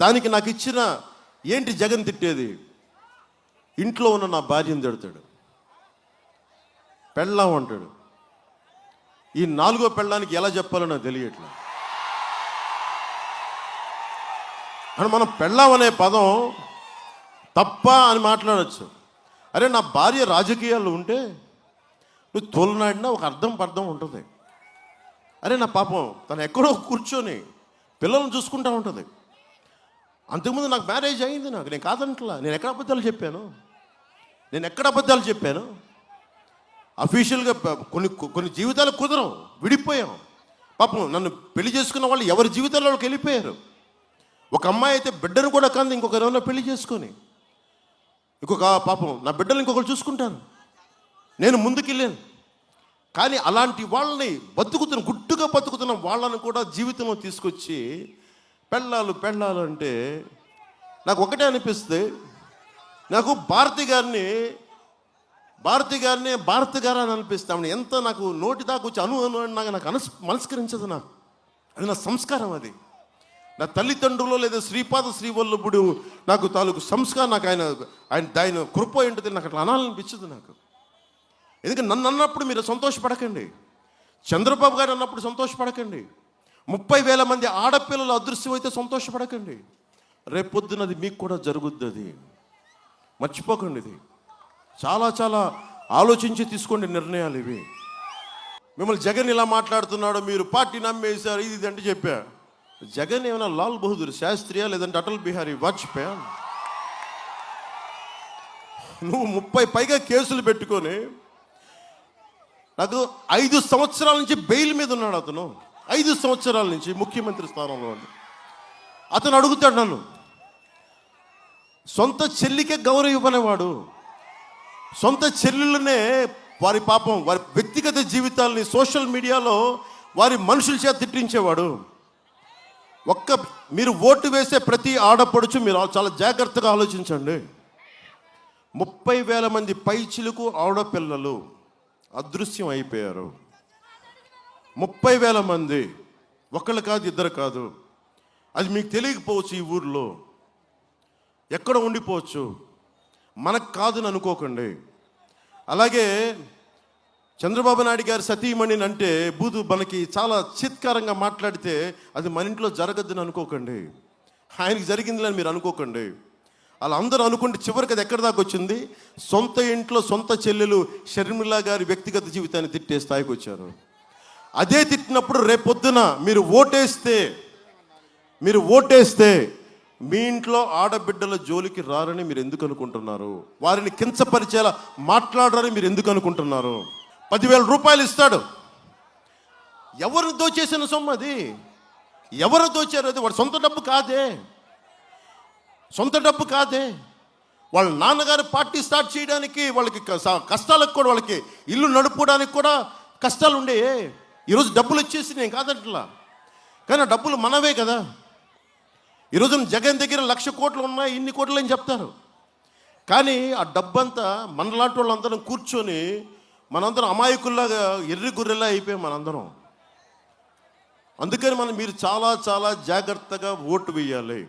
దానికి నాకు ఇచ్చిన ఏంటి జగన్ తిట్టేది? ఇంట్లో ఉన్న నా భార్యను తిడతాడు, పెళ్ళాం అంటాడు. ఈ 4వ పెళ్ళానికి ఎలా చెప్పాలో నాకు తెలియట్లా. అని మనం పెళ్ళాం అనే పదం తప్ప అని మాట్లాడచ్చు. అరే, నా భార్య రాజకీయాల్లో ఉంటే నువ్వు తోలనాడినా ఒక అర్థం పర్థం ఉంటుంది. అరే, నా పాపం తను ఎక్కడో కూర్చొని పిల్లలను చూసుకుంటూ ఉంటుంది. అంతకుముందు నాకు మ్యారేజ్ అయింది, నేను కాదంటలా. నేను ఎక్కడ అబద్ధాలు చెప్పాను? అఫీషియల్గా కొన్ని జీవితాలు కుదరం, విడిపోయాం. పాపం నన్ను పెళ్లి చేసుకున్న వాళ్ళు ఎవరి జీవితాల్లోకి వెళ్ళిపోయారు. ఒక అమ్మాయి అయితే బిడ్డను కూడా కాదు, ఇంకొకరు ఏమన్నా పెళ్లి చేసుకొని ఇంకొక పాపం నా బిడ్డలు ఇంకొకరు చూసుకుంటారు. నేను ముందుకెళ్ళాను. కానీ అలాంటి వాళ్ళని గుట్టుగా బతుకుతున్న వాళ్ళని కూడా జీవితంలో తీసుకొచ్చి పెళ్ళాలు అంటే నాకు ఒకటే అనిపిస్తే, నాకు భారతి గారిని భారతి గారు అని అనిపిస్తామని ఎంత నాకు నోటి దాకా వచ్చి నాకు మనస్కరించదు. అది నా సంస్కారం. అది నా తల్లిదండ్రులు లేదా శ్రీపాద శ్రీవల్లభుడు నాకు తాలూకు సంస్కారం. నాకు ఆయన కృప ఏంటో నాకు అట్లా అనాలనిపించదు నాకు. ఎందుకంటే నన్ను అన్నప్పుడు మీరు సంతోషపడకండి, చంద్రబాబు గారు అన్నప్పుడు సంతోషపడకండి, 30,000 మంది ఆడపిల్లలు అదృశ్యం అయితే సంతోషపడకండి. రేపొద్దున అది మీకు కూడా జరుగుద్ది. అది మర్చిపోకండి. ఇది చాలా చాలా ఆలోచించి తీసుకోండి నిర్ణయాలు ఇవి. మిమ్మల్ని జగన్ ఇలా మాట్లాడుతున్నాడు, మీరు పార్టీ నమ్మేశారు, ఇది అంటే చెప్పా. జగన్ ఏమైనా లాల్ బహదూర్ శాస్త్రియా లేదంటే అటల్ బిహారీ వాజ్పేయి? నువ్వు 30 పైగా కేసులు పెట్టుకొని నాకు 5 సంవత్సరాల నుంచి బెయిల్ మీద ఉన్నాడు అతను. 5 సంవత్సరాల నుంచి ముఖ్యమంత్రి స్థానంలో ఉంది. అతను అడుగుతాడు నన్ను, సొంత చెల్లికే గౌరవం ఇవ్వనేవాడు, సొంత చెల్లెళ్ళనే వారి పాపం వారి వ్యక్తిగత జీవితాలని సోషల్ మీడియాలో వారి మనుషుల చేత తిట్టించేవాడు. మీరు ఓటు వేసే ప్రతి ఆడపడుచు మీరు చాలా జాగ్రత్తగా ఆలోచించండి. 30,000 మంది పైచిలకు ఆడపిల్లలు అదృశ్యం అయిపోయారు. 30,000 మంది, ఒకళ్ళు కాదు, ఇద్దరు కాదు. అది మీకు తెలియకపోవచ్చు, ఈ ఊర్లో ఎక్కడ ఉండిపోవచ్చు, మనకు కాదని అనుకోకండి. అలాగే చంద్రబాబు నాయుడు గారు సతీమణిని అంటే మనకి చాలా చిత్కారంగా మాట్లాడితే అది మన ఇంట్లో జరగద్దని అనుకోకండి. ఆయనకి జరిగిందని మీరు అనుకోకండి. అలా అందరూ అనుకుంటే చివరికి అది ఎక్కడి దాకా వచ్చింది? సొంత ఇంట్లో సొంత చెల్లెలు షర్మిల గారి వ్యక్తిగత జీవితాన్ని తిట్టే స్థాయికి వచ్చారు. అదే తిట్టినప్పుడు రేపొద్దున మీరు ఓటేస్తే మీ ఇంట్లో ఆడబిడ్డల జోలికి రారని మీరు ఎందుకు అనుకుంటున్నారు? వారిని కించపరిచేలా మాట్లాడరని మీరు ఎందుకు అనుకుంటున్నారు? 10,000 రూపాయలు ఇస్తాడు. ఎవరు దోచేసిన సొమ్ము అది? ఎవరు దోచారు? అది వాడు సొంత డబ్బు కాదే. వాళ్ళ నాన్నగారు పార్టీ స్టార్ట్ చేయడానికి వాళ్ళకి కష్టాలకు కూడా, వాళ్ళకి ఇల్లు నడుపుకోవడానికి కూడా కష్టాలు ఉండే. ఈరోజు డబ్బులు వచ్చేసి నేను కాదంటలా, కానీ ఆ డబ్బులు మనవే కదా. ఈరోజు జగన్ దగ్గర 1,00,000 కోట్లు ఉన్నాయి, ఇన్ని కోట్లు అని చెప్తారు. కానీ ఆ డబ్బంతా మనలాంటి వాళ్ళందరం కూర్చొని మనందరం అమాయకుల్లాగా ఎర్రి గుర్రెలా అయిపోయాం మనందరం. అందుకని మీరు చాలా చాలా జాగ్రత్తగా ఓటు వేయాలి.